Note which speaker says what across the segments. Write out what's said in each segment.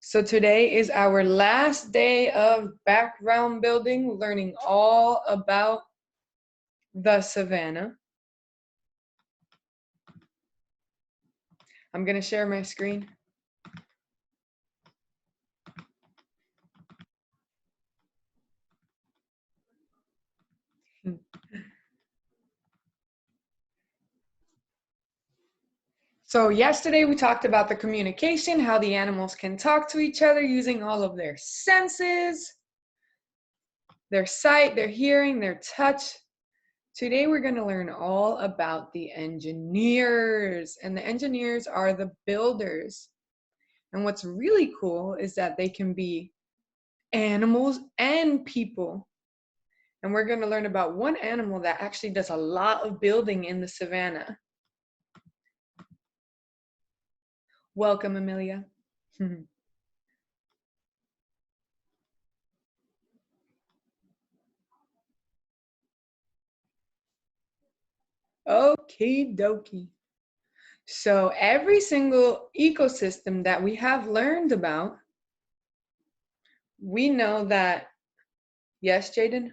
Speaker 1: So today is our last day of background building, learning all about the savanna. I'm going to share my screen. So yesterday we talked about the communication, how the animals can talk to each other using all of their senses, their sight, their hearing, their touch. Today we're going to learn all about the engineers, and the engineers are the builders. And what's really cool is that they can be animals and people. And we're going to learn about one animal that actually does a lot of building in the savanna. Welcome, Amelia. Okie dokie. So every single ecosystem that we have learned about, we know that, yes, Jaden?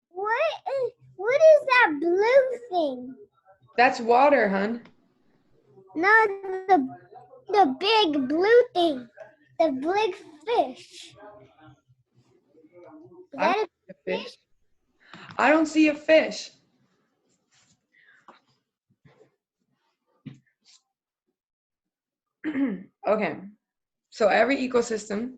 Speaker 2: What is that blue thing?
Speaker 1: That's water, hun.
Speaker 2: No, the big blue thing. The big fish. Is that a fish?
Speaker 1: I don't see a fish. Okay, so every ecosystem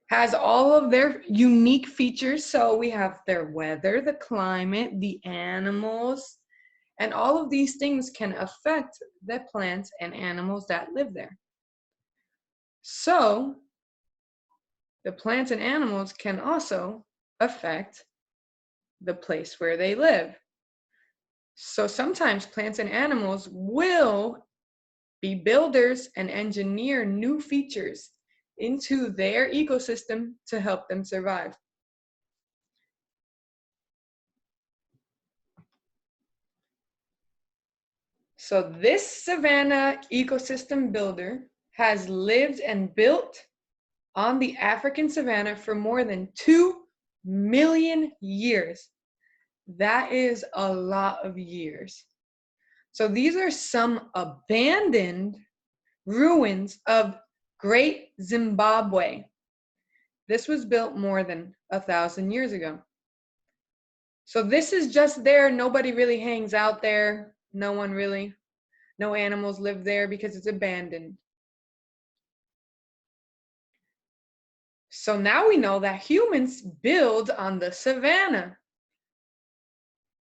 Speaker 1: has all of their unique features. So we have their weather, the climate, the animals, and all of these things can affect the plants and animals that live there. So the plants and animals can also affect the place where they live. So sometimes plants and animals will be builders and engineer new features into their ecosystem to help them survive. So this savanna ecosystem builder has lived and built on the African savanna for more than 2 million years. That is a lot of years. So these are some abandoned ruins of Great Zimbabwe. This was built more than 1,000 years ago. So this is just there. Nobody really hangs out there. No animals live there because it's abandoned. So now we know that humans build on the savanna.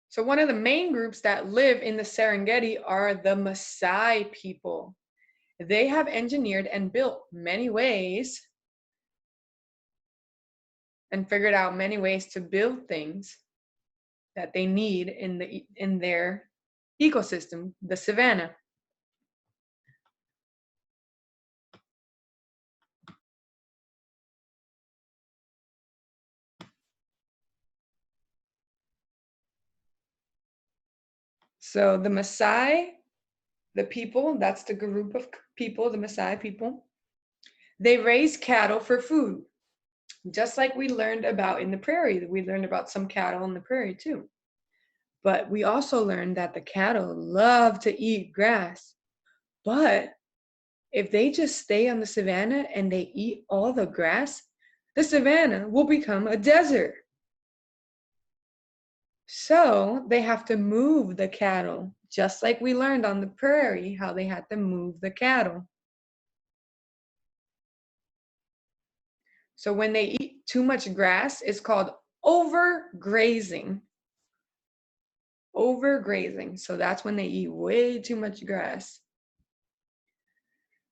Speaker 1: So one of the main groups that live in the Serengeti are the Maasai people. They have engineered and built many ways and figured out many ways to build things that they need in their ecosystem, the savanna. So the Maasai, the people, that's the group of people, the Maasai people, they raise cattle for food. Just like we learned about in the prairie, we learned about some cattle in the prairie too. But we also learned that the cattle love to eat grass. But if they just stay on the savanna and they eat all the grass, the savanna will become a desert. So they have to move the cattle, just like we learned on the prairie how they had to move the cattle. So when they eat too much grass, it's called overgrazing. Overgrazing. So that's when they eat way too much grass.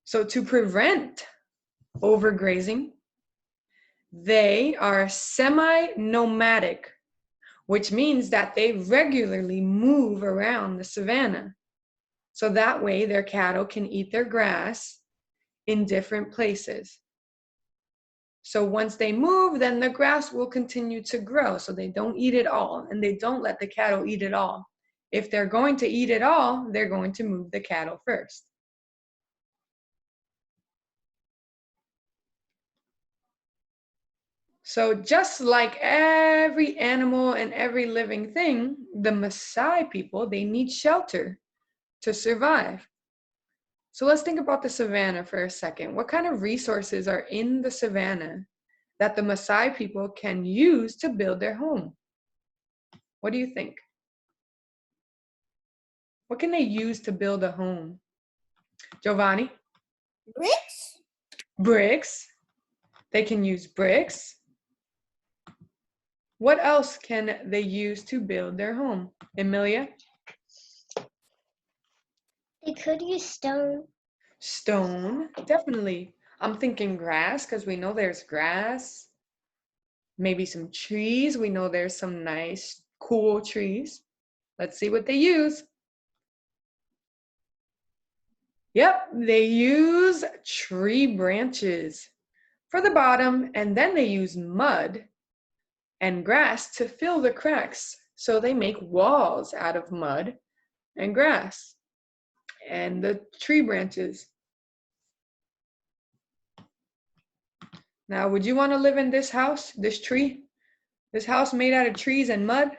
Speaker 1: So to prevent overgrazing, they are semi-nomadic, which means that they regularly move around the savanna. So that way their cattle can eat their grass in different places. So once they move, then the grass will continue to grow. So they don't eat it all, and they don't let the cattle eat it all. If they're going to eat it all, they're going to move the cattle first. So just like every animal and every living thing, the Maasai people, they need shelter to survive. So let's think about the savannah for a second. What kind of resources are in the savannah that the Maasai people can use to build their home? What do you think? What can they use to build a home? Giovanni?
Speaker 2: Bricks?
Speaker 1: Bricks. They can use bricks. What else can they use to build their home? Emilia?
Speaker 2: They could use stone.
Speaker 1: Stone, definitely. I'm thinking grass because we know there's grass. Maybe some trees. We know there's some nice, cool trees. Let's see what they use. Yep, they use tree branches for the bottom, and then they use mud and grass to fill the cracks. So they make walls out of mud and grass and the tree branches. Now, would you want to live in this house, this tree? This house made out of trees and mud?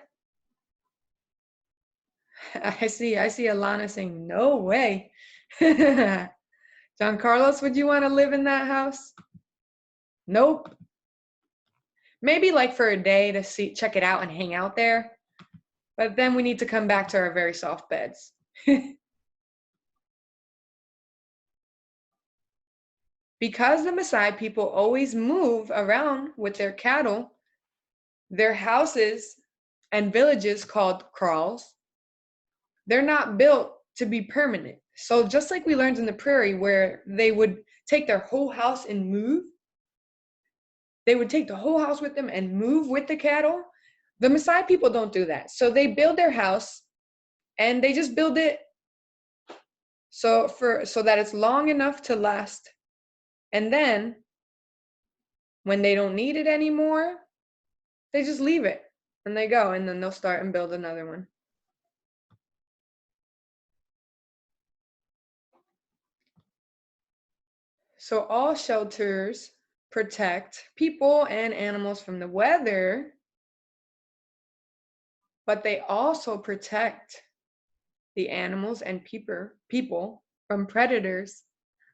Speaker 1: I see Alana saying, no way. John Carlos, would you want to live in that house? Nope. Maybe like for a day to check it out and hang out there. But then we need to come back to our very soft beds. Because the Maasai people always move around with their cattle, their houses and villages called kraals, they're not built to be permanent. So just like we learned in the prairie where they would take their whole house and move, they would take the whole house with them and move with the cattle. The Maasai people don't do that. So they build their house and they just build it so that it's long enough to last. And then when they don't need it anymore, they just leave it and they go, and then they'll start and build another one. So all shelters protect people and animals from the weather, but they also protect the animals and people from predators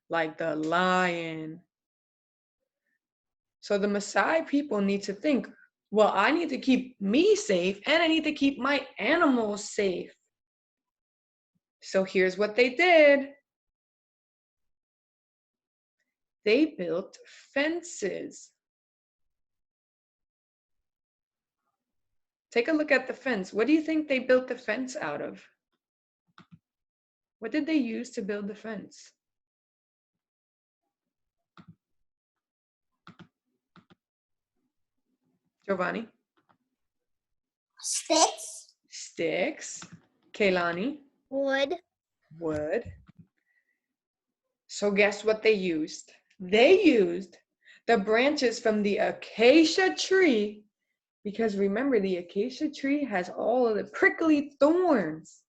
Speaker 1: like the lion. So the Maasai people need to think, well, I need to keep me safe and I need to keep my animals safe. So here's what they did. They built fences. Take a look at the fence. What do you think they built the fence out of? What did they use to build the fence? Giovanni?
Speaker 2: Sticks?
Speaker 1: Sticks. Kaylani?
Speaker 2: Wood?
Speaker 1: Wood. So guess what they used? They used the branches from the acacia tree, because remember, the acacia tree has all of the prickly thorns.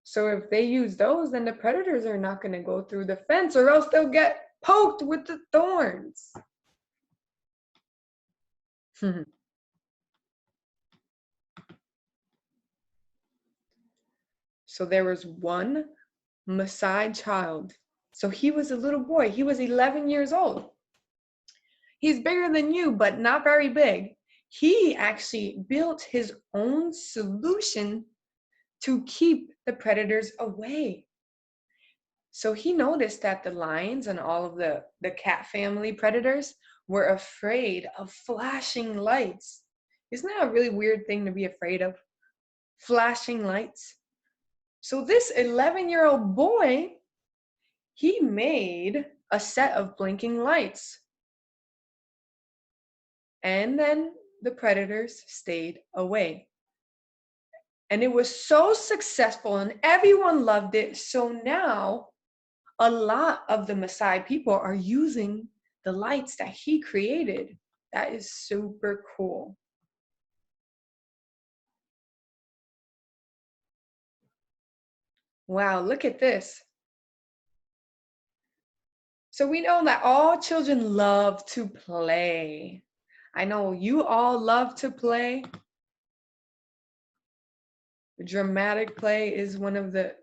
Speaker 1: So if they use those, then the predators are not going to go through the fence, or else they'll get poked with the thorns. So there was one Maasai child. So he was a little boy. He was 11 years old. He's bigger than you, but not very big. He actually built his own solution to keep the predators away. So he noticed that the lions and all of the cat family predators were afraid of flashing lights. Isn't that a really weird thing to be afraid of? Flashing lights. So this 11-year-old boy, he made a set of blinking lights. And then the predators stayed away. And it was so successful and everyone loved it. So now a lot of the Maasai people are using the lights that he created. That is super cool. Wow, look at this. So we know that all children love to play. I know you all love to play. Dramatic play is one of the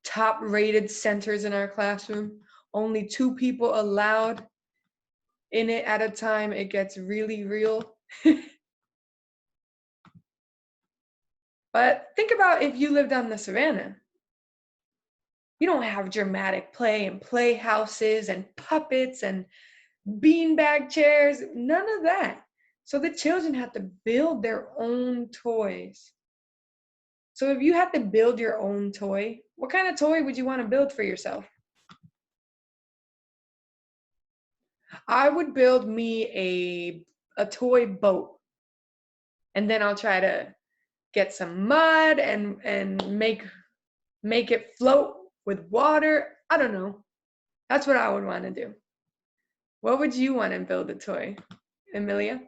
Speaker 1: top rated centers in our classroom. Only 2 people allowed in it at a time. It gets really real. But think about if you lived on the savannah. You don't have dramatic play and playhouses and puppets and beanbag chairs, none of that. So the children have to build their own toys. So if you had to build your own toy, what kind of toy would you want to build for yourself? I would build me a toy boat. And then I'll try to get some mud and make it float with water. I don't know. That's what I would want to do. What would you want to build a toy, Amelia?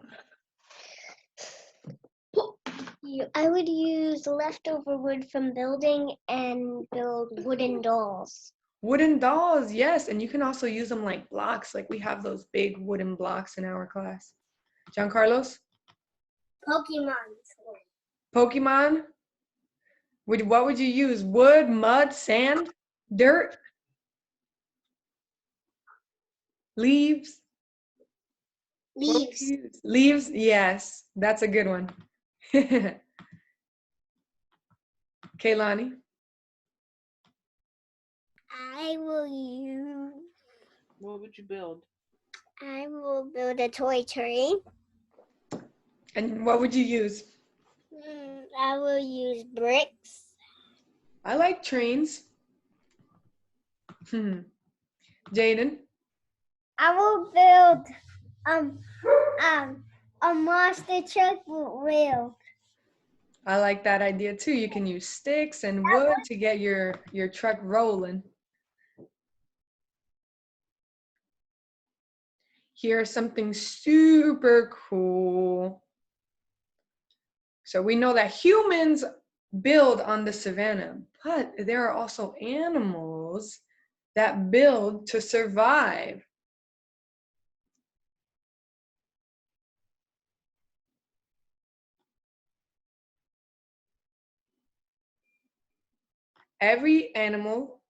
Speaker 2: I would use leftover wood from building and build wooden dolls.
Speaker 1: Wooden dolls, yes. And you can also use them like blocks. Like we have those big wooden blocks in our class. John Carlos?
Speaker 2: Pokemon.
Speaker 1: Pokemon? What would you use? Wood, mud, sand, dirt, leaves?
Speaker 2: Leaves.
Speaker 1: Leaves, yes. That's a good one. Kaylani?
Speaker 2: I will use.
Speaker 3: What would you build?
Speaker 2: I will build a toy train.
Speaker 1: And what would you use?
Speaker 2: I will use bricks.
Speaker 1: I like trains. Jaden?
Speaker 2: I will build a monster truck with wheels.
Speaker 1: I like that idea too. You can use sticks and wood to get your truck rolling. Here's something super cool. So we know that humans build on the savannah, but there are also animals that build to survive. Every animal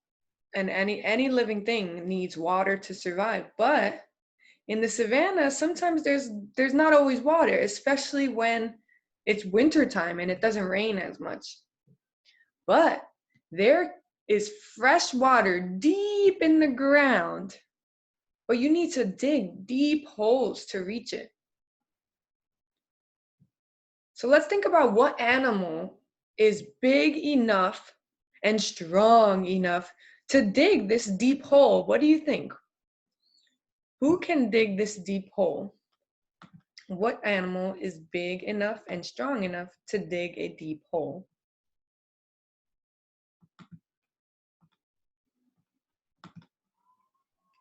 Speaker 1: and any living thing needs water to survive, but in the savannah, sometimes there's not always water, especially when it's wintertime and it doesn't rain as much. But there is fresh water deep in the ground, but you need to dig deep holes to reach it. So let's think about what animal is big enough and strong enough to dig this deep hole. What do you think? Who can dig this deep hole? What animal is big enough and strong enough to dig a deep hole?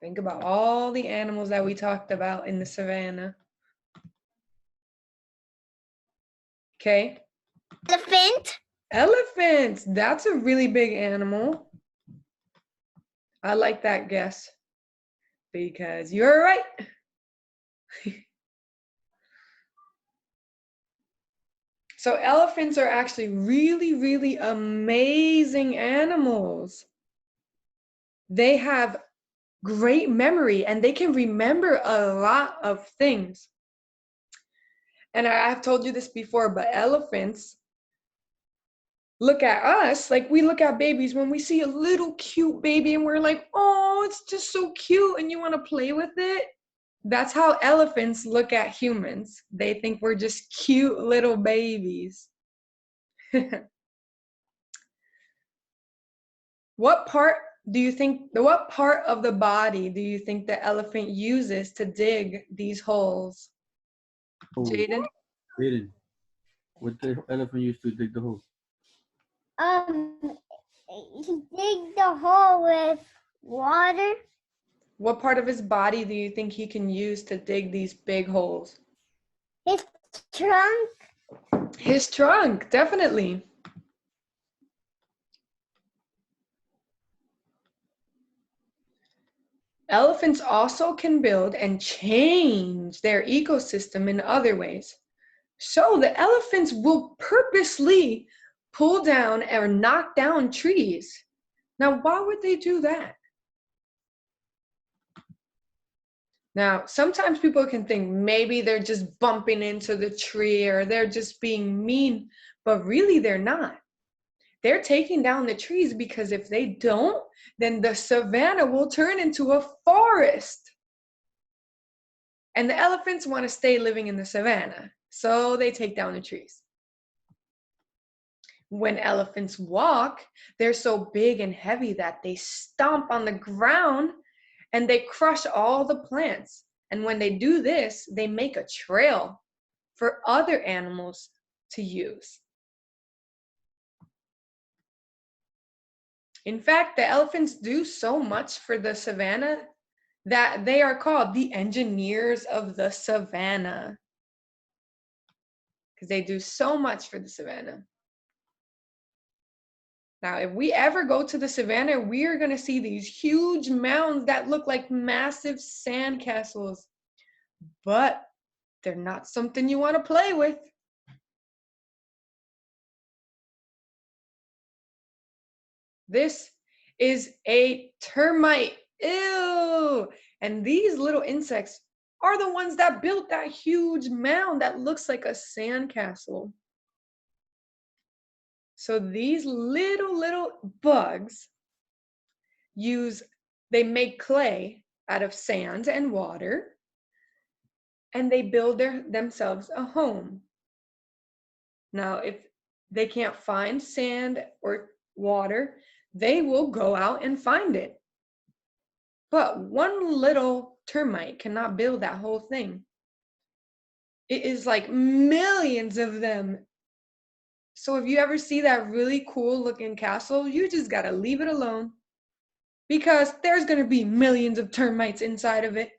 Speaker 1: Think about all the animals that we talked about in the savannah. Okay.
Speaker 2: Elephant.
Speaker 1: Elephants. That's a really big animal. I like that guess because you're right. So elephants are actually really, really amazing animals. They have great memory and they can remember a lot of things. And I've told you this before, but elephants look at us like we look at babies when we see a little cute baby and we're like, oh, it's just so cute and you want to play with it. That's how elephants look at humans. They think we're just cute little babies. What part of the body do you think the elephant uses to dig these holes?
Speaker 4: Oh,
Speaker 1: Jaden?
Speaker 4: Jaden, what the elephant used to dig the hole?
Speaker 2: He dig the hole with water.
Speaker 1: What part of his body do you think he can use to dig these big holes?
Speaker 2: His trunk.
Speaker 1: His trunk, definitely. Elephants also can build and change their ecosystem in other ways. So the elephants will purposely pull down or knock down trees. Now, why would they do that? Now, sometimes people can think maybe they're just bumping into the tree or they're just being mean, but really they're not. They're taking down the trees because if they don't, then the savanna will turn into a forest. And the elephants want to stay living in the savanna, so they take down the trees. When elephants walk, they're so big and heavy that they stomp on the ground and they crush all the plants. And when they do this, they make a trail for other animals to use. In fact, the elephants do so much for the savanna that they are called the engineers of the savanna, because they do so much for the savanna. Now, if we ever go to the savanna, we are going to see these huge mounds that look like massive sand castles, but they're not something you want to play with. This is a termite. Ew! And these little insects are the ones that built that huge mound that looks like a sand castle. So these little bugs they make clay out of sand and water, and they build themselves a home. Now, if they can't find sand or water, they will go out and find it. But one little termite cannot build that whole thing. It is like millions of them. So if you ever see that really cool looking castle, you just gotta leave it alone, because there's gonna be millions of termites inside of it.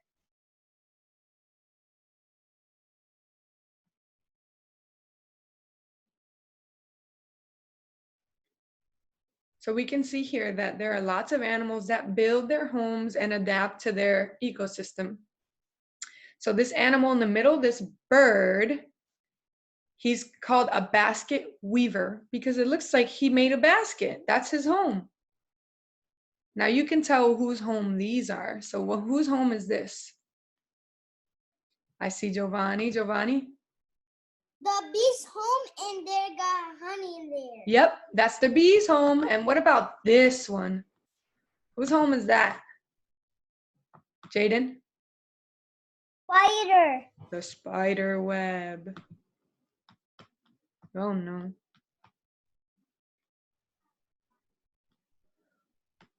Speaker 1: So we can see here that there are lots of animals that build their homes and adapt to their ecosystem. So this animal in the middle, this bird, he's called a basket weaver because it looks like he made a basket. That's his home. Now you can tell whose home these are. So whose home is this? I see Giovanni. Giovanni?
Speaker 2: The bee's home, and they got honey in there.
Speaker 1: Yep, that's the bee's home. And what about this one? Whose home is that? Jaden?
Speaker 2: Spider.
Speaker 1: The spider web. Oh no.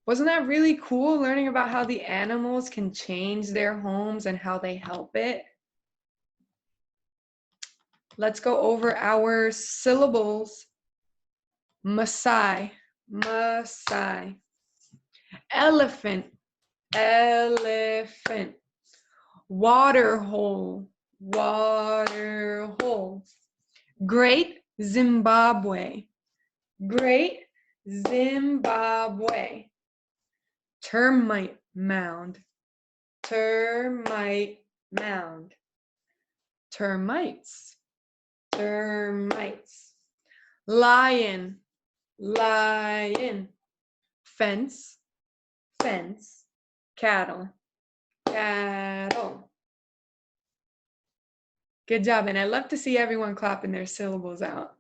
Speaker 1: Wasn't that really cool, learning about how the animals can change their homes and how they help it? Let's go over our syllables. Maasai, Maasai. Elephant, elephant. Water hole, water hole. Great Zimbabwe, Great Zimbabwe. Termite mound, termite mound. Termites, termites. Lion, lion. Fence, fence. Cattle, cattle. Good job, and I love to see everyone clapping their syllables out.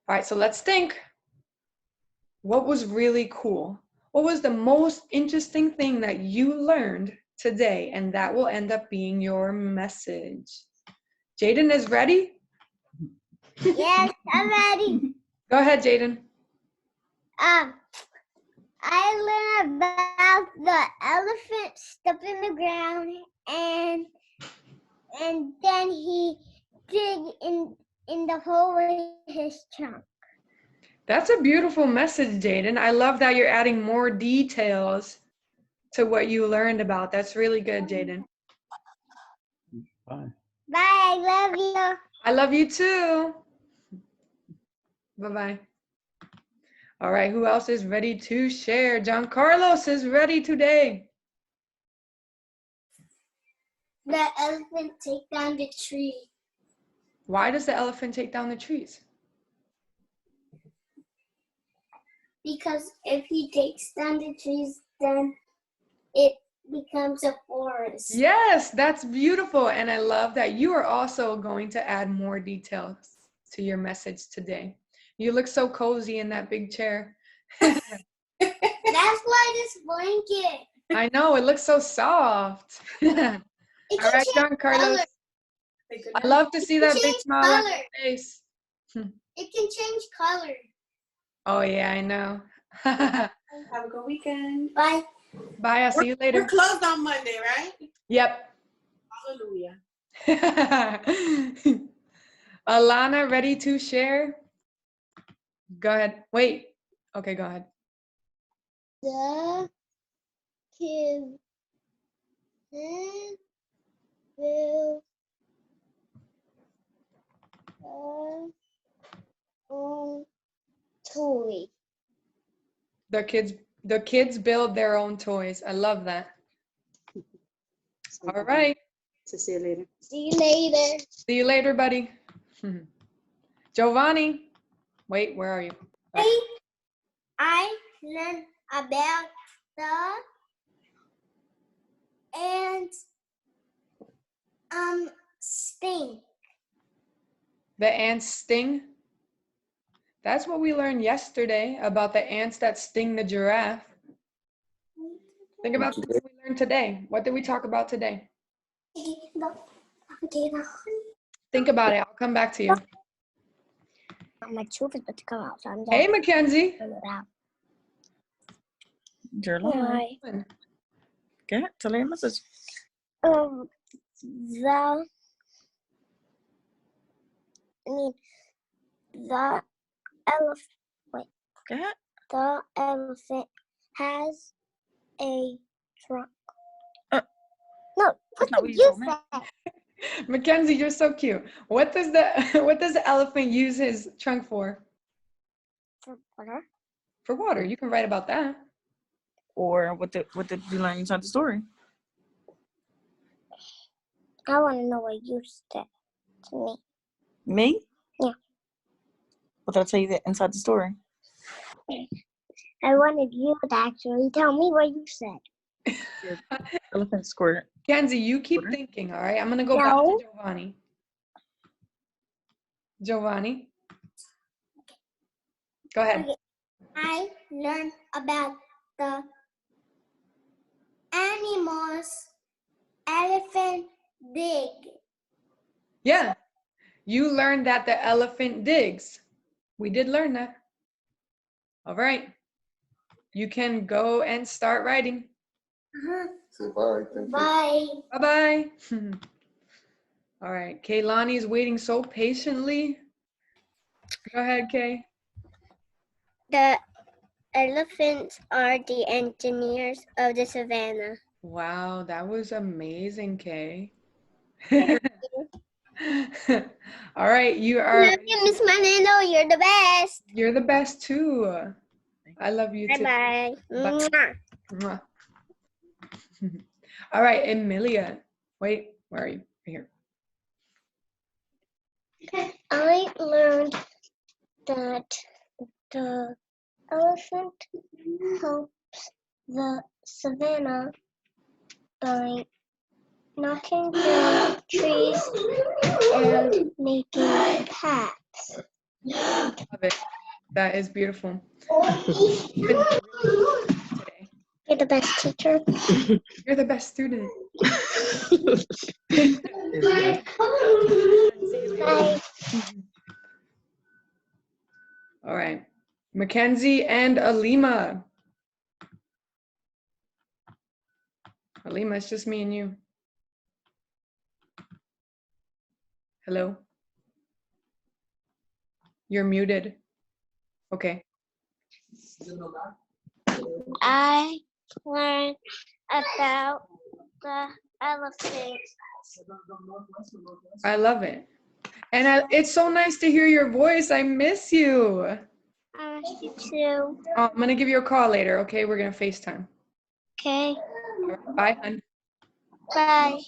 Speaker 1: All right, so let's think. What was really cool? What was the most interesting thing that you learned today? And that will end up being your message. Jaden is ready?
Speaker 2: Yes, I'm ready.
Speaker 1: Go ahead, Jaden.
Speaker 2: I learned about the elephant stuffing the ground, and then he dig in the hole with his trunk.
Speaker 1: That's a beautiful message, Jaden. I love that you're adding more details to what you learned about. That's really good, Jaden.
Speaker 4: Bye.
Speaker 2: Bye, I love you.
Speaker 1: I love you too. Bye-bye. All right, who else is ready to share? John Carlos is ready today.
Speaker 2: The elephant take down the tree
Speaker 1: Why does the elephant take down the trees?
Speaker 2: because if he takes down the trees, then it becomes a forest.
Speaker 1: Yes, that's beautiful. And I love that you are also going to add more details to your message today. You look so cozy in that big chair.
Speaker 2: That's why this blanket.
Speaker 1: I know, it looks so soft.
Speaker 2: It
Speaker 1: All
Speaker 2: can
Speaker 1: right,
Speaker 2: change
Speaker 1: John Carlos.
Speaker 2: color.
Speaker 1: I love to see that big
Speaker 2: Change
Speaker 1: smile on
Speaker 2: color.
Speaker 1: your face.
Speaker 2: It can change color.
Speaker 1: Oh, yeah, I know.
Speaker 3: Have a good weekend.
Speaker 2: Bye.
Speaker 1: Bye, I'll see you
Speaker 3: We're
Speaker 1: later.
Speaker 3: closed on Monday, right?
Speaker 1: Yep.
Speaker 3: Hallelujah.
Speaker 1: Alana, ready to share? Go ahead. Wait. Okay, go ahead.
Speaker 2: The kids will own toy.
Speaker 1: The kids build their own toys. I love that. All right.
Speaker 3: So see you later.
Speaker 2: See you later.
Speaker 1: See you later, buddy. Giovanni. Wait, where are you?
Speaker 2: I learned about the ants sting.
Speaker 1: The ants sting. That's what we learned yesterday about the ants that sting the giraffe. Think about what we learned today. What did we talk about today? Think about it. I'll come back to you.
Speaker 2: My tooth is about to come out, so I'm
Speaker 1: Hey, Mackenzie.
Speaker 2: pull it out.
Speaker 5: Jeremiah.
Speaker 2: Why?
Speaker 5: Okay, tell her your message.
Speaker 2: The elephant. Wait.
Speaker 5: Go ahead.
Speaker 2: The elephant has a trunk. No,
Speaker 5: That's not what
Speaker 2: did
Speaker 5: you
Speaker 2: you
Speaker 5: told me.
Speaker 2: say?
Speaker 1: Mackenzie, you're so cute. What does the elephant use his trunk for?
Speaker 2: For water.
Speaker 1: For water. You can write about that.
Speaker 5: Or what did you learn inside the story?
Speaker 2: I want to know what you said to me.
Speaker 5: Me?
Speaker 2: Yeah.
Speaker 5: What did I tell you that inside the story?
Speaker 2: I wanted you to actually tell me what you said.
Speaker 5: Elephant squirt.
Speaker 1: Kenzie, you keep
Speaker 5: Water.
Speaker 1: thinking, all right? I'm going to go back
Speaker 2: No.
Speaker 1: to Giovanni. Giovanni. Go ahead.
Speaker 2: Okay. I learned about the animals elephant dig.
Speaker 1: Yeah. You learned that the elephant digs. We did learn that. All right. You can go and start writing.
Speaker 4: Say bye. Thank you.
Speaker 2: Bye.
Speaker 1: Bye-bye. All right. Kaylani is waiting so patiently. Go ahead, Kay.
Speaker 2: The elephants are the engineers of the savannah.
Speaker 1: Wow, that was amazing, Kay. All right, you are.
Speaker 2: Love you, Miss Maneno. You're the best.
Speaker 1: You're the best too. I love you too.
Speaker 2: Bye-bye.
Speaker 1: Bye.
Speaker 2: Mwah.
Speaker 1: Mwah. All right, Emilia. Wait, where are you? Right here.
Speaker 2: I learned that the elephant helps the savannah by knocking down trees and making paths.
Speaker 1: Love it. That is beautiful. You've been really good today.
Speaker 2: You're the best teacher.
Speaker 1: You're the best student.
Speaker 2: Bye.
Speaker 1: All right. Mackenzie and Alima. Alima, it's just me and you. Hello? You're muted. Okay.
Speaker 2: I learned about the elephant.
Speaker 1: I love it. And it's so nice to hear your voice. I miss you.
Speaker 2: I miss you too.
Speaker 1: Oh, I'm gonna give you a call later, okay? We're gonna FaceTime.
Speaker 2: Okay.
Speaker 1: All right, bye, hun.
Speaker 2: Bye.